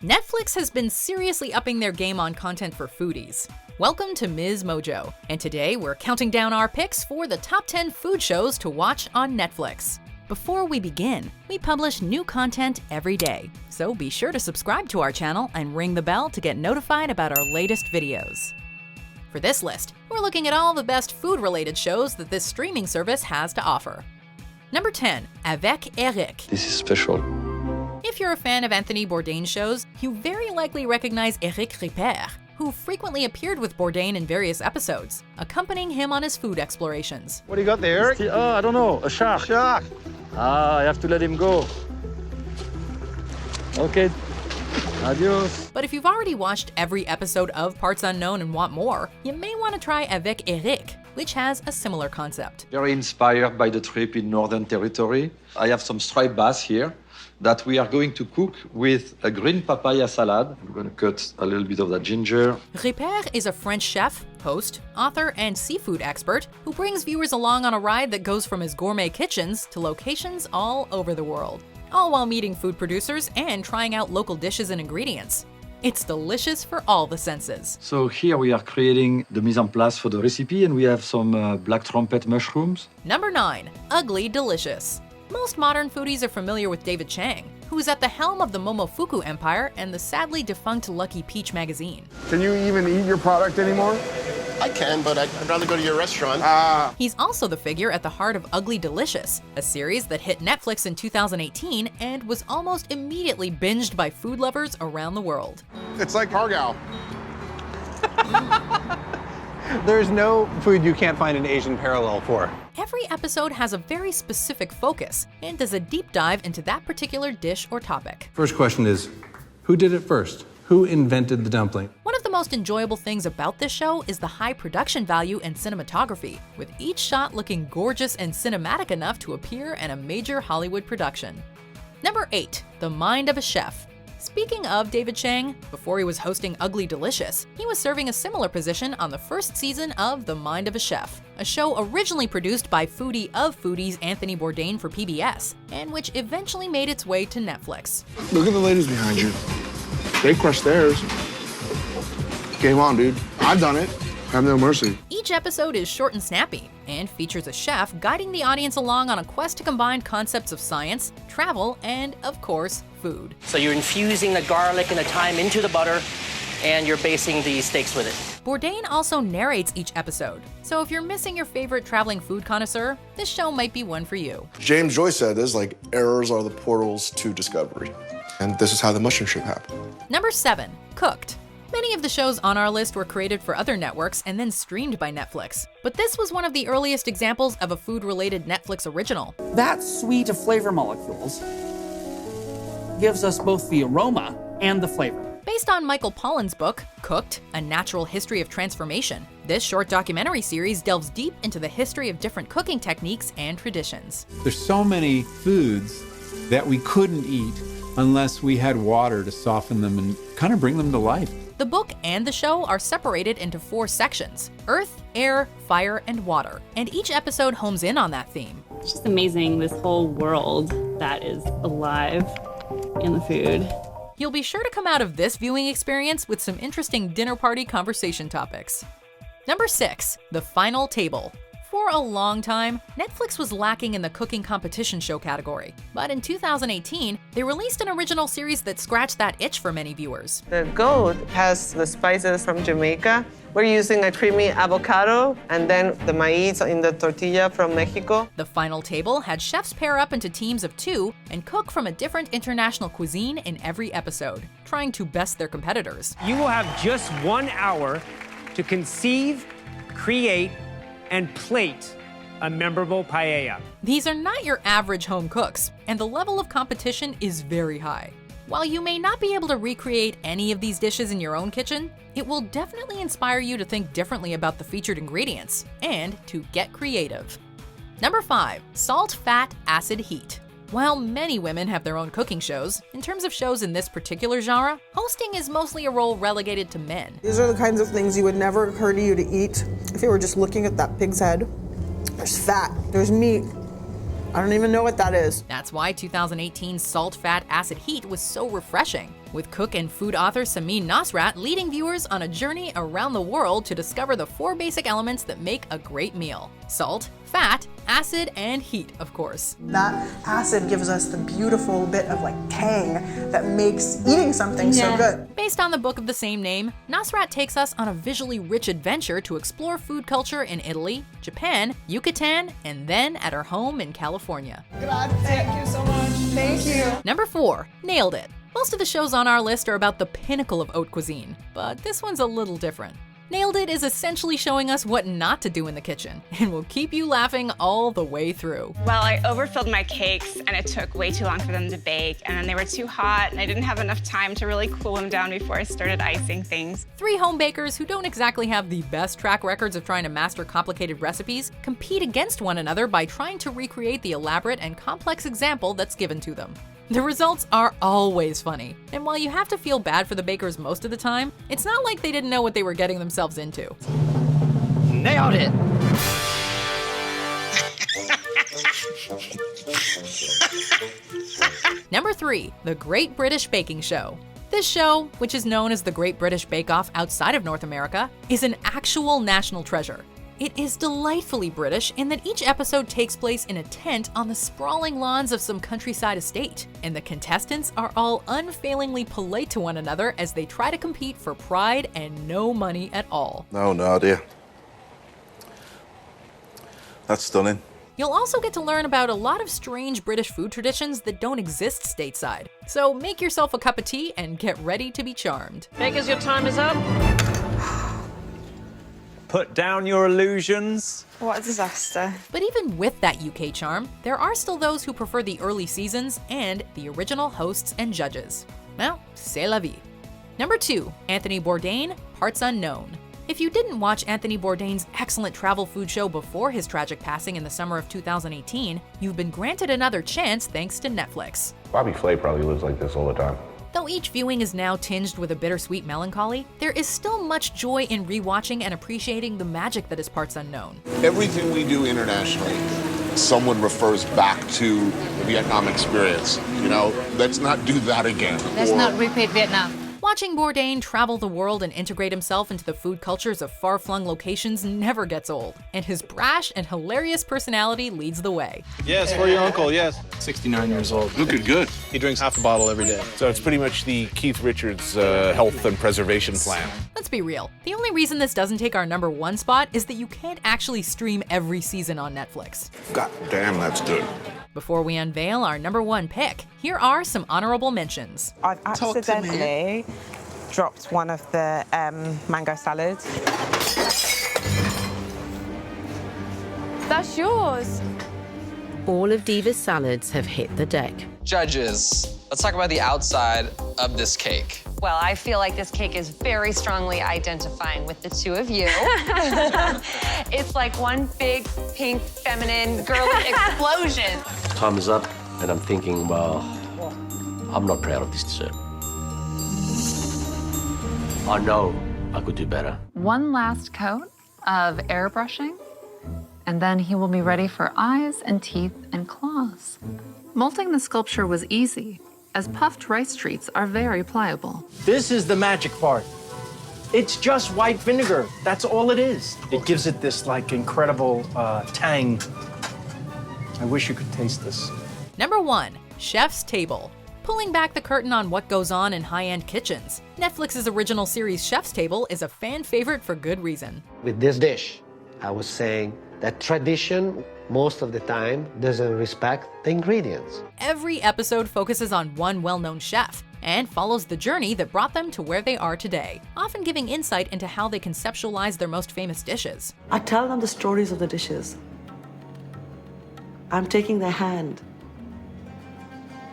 Netflix has been seriously upping their game on content for foodies. Welcome to MsMojo, and today we're counting down our picks for the top 10 food shows to watch on Netflix. Before we begin, we publish new content every day, so be sure to subscribe to our channel and ring the bell to get notified about our latest videos. For this list, we're looking at all the best food-related shows that this streaming service has to offer. Number 10, Avec Eric. This is special. If you're a fan of Anthony Bourdain shows, you very likely recognize Eric who frequently appeared with Bourdain in various episodes, accompanying him on his food explorations. What do you got there, Eric? Oh, I don't know, a shark. Shark. I have to let him go. Okay, adios. But if you've already watched every episode of Parts Unknown and want more, you may want to try Avec Eric, which has a similar concept. Very inspired by the trip in Northern Territory. I have some striped bass here that we are going to cook with a green papaya salad. We're going to cut a little bit of that ginger. Ripper is a French chef, host, author, and seafood expert who brings viewers along on a ride that goes from his gourmet kitchens to locations all over the world, all while meeting food producers and trying out local dishes and ingredients. It's delicious for all the senses. So here we are creating the mise en place for the recipe, and we have some black trumpet mushrooms. Number 9, Ugly Delicious. Most modern foodies are familiar with David Chang, who is at the helm of the Momofuku empire and the sadly defunct Lucky Peach magazine. Can you even eat your product anymore? I can, but I'd rather go to your restaurant. He's also the figure at the heart of Ugly Delicious, a series that hit Netflix in 2018 and was almost immediately binged by food lovers around the world. It's like Cargal. There's no food you can't find an Asian parallel for. Every episode has a very specific focus and does a deep dive into that particular dish or topic. First question is, who did it first? Who invented the dumpling? One of the most enjoyable things about this show is the high production value and cinematography, with each shot looking gorgeous and cinematic enough to appear in a major Hollywood production. Number 8, The Mind of a Chef. Speaking of David Chang, before he was hosting Ugly Delicious, he was serving a similar position on the first season of The Mind of a Chef, a show originally produced by foodie of foodies Anthony Bourdain for PBS, and which eventually made its way to Netflix. Look at the ladies behind you. They crushed theirs. Game on, dude. I've done it. Have no mercy. Each episode is short and snappy, and features a chef guiding the audience along on a quest to combine concepts of science, travel, and, of course, food. So you're infusing the garlic and the thyme into the butter, and you're basting the steaks with it. Bourdain also narrates each episode, so if you're missing your favorite traveling food connoisseur, this show might be one for you. James Joyce said this, like, errors are the portals to discovery. And this is how the mushroom ship happened. Number 7, Cooked. Many of the shows on our list were created for other networks and then streamed by Netflix. But this was one of the earliest examples of a food-related Netflix original. That suite of flavor molecules gives us both the aroma and the flavor. Based on Michael Pollan's book, Cooked, A Natural History of Transformation, this short documentary series delves deep into the history of different cooking techniques and traditions. There's so many foods that we couldn't eat unless we had water to soften them and kind of bring them to life. The book and the show are separated into 4 sections: earth, air, fire, and water, and each episode homes in on that theme. It's just amazing, this whole world that is alive in the food. You'll be sure to come out of this viewing experience with some interesting dinner party conversation topics. Number 6, The Final Table. For a long time, Netflix was lacking in the cooking competition show category, but in 2018, they released an original series that scratched that itch for many viewers. The goat has the spices from Jamaica. We're using a creamy avocado and then the maíz in the tortilla from Mexico. The Final Table had chefs pair up into teams of 2 and cook from a different international cuisine in every episode, trying to best their competitors. You will have just 1 hour to conceive, create, and plate a memorable paella. These are not your average home cooks, and the level of competition is very high. While you may not be able to recreate any of these dishes in your own kitchen, it will definitely inspire you to think differently about the featured ingredients and to get creative. Number 5, Salt, Fat, Acid, Heat. While many women have their own cooking shows, in terms of shows in this particular genre, hosting is mostly a role relegated to men. These are the kinds of things you would never occur to you to eat if you were just looking at that pig's head. There's fat, there's meat, I don't even know what that is. That's why 2018's Salt, Fat, Acid, Heat was so refreshing, with cook and food author Samin Nosrat leading viewers on a journey around the world to discover the 4 basic elements that make a great meal. Salt, fat, acid, and heat, of course. That acid gives us the beautiful bit of like tang that makes eating something so good. Based on the book of the same name, Nosrat takes us on a visually rich adventure to explore food culture in Italy, Japan, Yucatan, and then at her home in California. God, thank you so much. Thank you. Number 4, Nailed It. Most of the shows on our list are about the pinnacle of haute cuisine, but this one's a little different. Nailed It is essentially showing us what not to do in the kitchen, and will keep you laughing all the way through. Well, I overfilled my cakes, and it took way too long for them to bake, and then they were too hot, and I didn't have enough time to really cool them down before I started icing things. 3 home bakers who don't exactly have the best track records of trying to master complicated recipes compete against one another by trying to recreate the elaborate and complex example that's given to them. The results are always funny, and while you have to feel bad for the bakers most of the time, it's not like they didn't know what they were getting themselves into. Nailed it! Number 3, The Great British Baking Show. This show, which is known as the Great British Bake Off outside of North America, is an actual national treasure. It is delightfully British in that each episode takes place in a tent on the sprawling lawns of some countryside estate, and the contestants are all unfailingly polite to one another as they try to compete for pride and no money at all. No, dear. That's stunning. You'll also get to learn about a lot of strange British food traditions that don't exist stateside. So make yourself a cup of tea and get ready to be charmed. Bakers, your time is up. Put down your illusions. What a disaster. But even with that UK charm, there are still those who prefer the early seasons and the original hosts and judges. Well, c'est la vie. Number 2, Anthony Bourdain, Parts Unknown. If you didn't watch Anthony Bourdain's excellent travel food show before his tragic passing in the summer of 2018, you've been granted another chance thanks to Netflix. Bobby Flay probably lives like this all the time. Though each viewing is now tinged with a bittersweet melancholy, there is still much joy in rewatching and appreciating the magic that is Parts Unknown. Everything we do internationally, someone refers back to the Vietnam experience. You know, let's not do that again. Let's not repeat Vietnam. Watching Bourdain travel the world and integrate himself into the food cultures of far-flung locations never gets old, and his brash and hilarious personality leads the way. Yes, for your uncle, yes. 69 years old. Looking good. He drinks half a bottle every day. So it's pretty much the Keith Richards health and preservation plan. Let's be real. The only reason this doesn't take our number 1 spot is that you can't actually stream every season on Netflix. God damn, that's good. Before we unveil our number 1 pick, here are some honorable mentions. I've accidentally dropped one of the mango salads. That's yours. All of Diva's salads have hit the deck. Judges, let's talk about the outside of this cake. Well, I feel like this cake is very strongly identifying with the two of you. It's like one big, pink, feminine, girly explosion. Time is up, and I'm thinking, well, I'm not proud of this dessert. I know I could do better. One last coat of airbrushing, and then he will be ready for eyes and teeth and claws. Molting the sculpture was easy, as puffed rice treats are very pliable. This is the magic part. It's just white vinegar. That's all it is. It gives it this, like, incredible tang. I wish you could taste this. Number 1, Chef's Table. Pulling back the curtain on what goes on in high-end kitchens, Netflix's original series Chef's Table is a fan favorite for good reason. With this dish, I was saying that tradition, most of the time, doesn't respect the ingredients. Every episode focuses on one well-known chef and follows the journey that brought them to where they are today, often giving insight into how they conceptualize their most famous dishes. I tell them the stories of the dishes. I'm taking their hand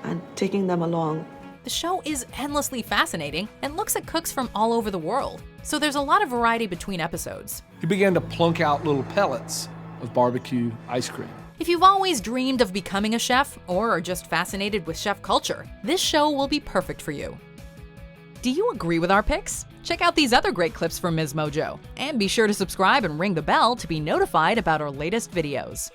and taking them along. The show is endlessly fascinating and looks at cooks from all over the world, so there's a lot of variety between episodes. He began to plunk out little pellets of barbecue ice cream. If you've always dreamed of becoming a chef or are just fascinated with chef culture, this show will be perfect for you. Do you agree with our picks? Check out these other great clips from MsMojo, and be sure to subscribe and ring the bell to be notified about our latest videos.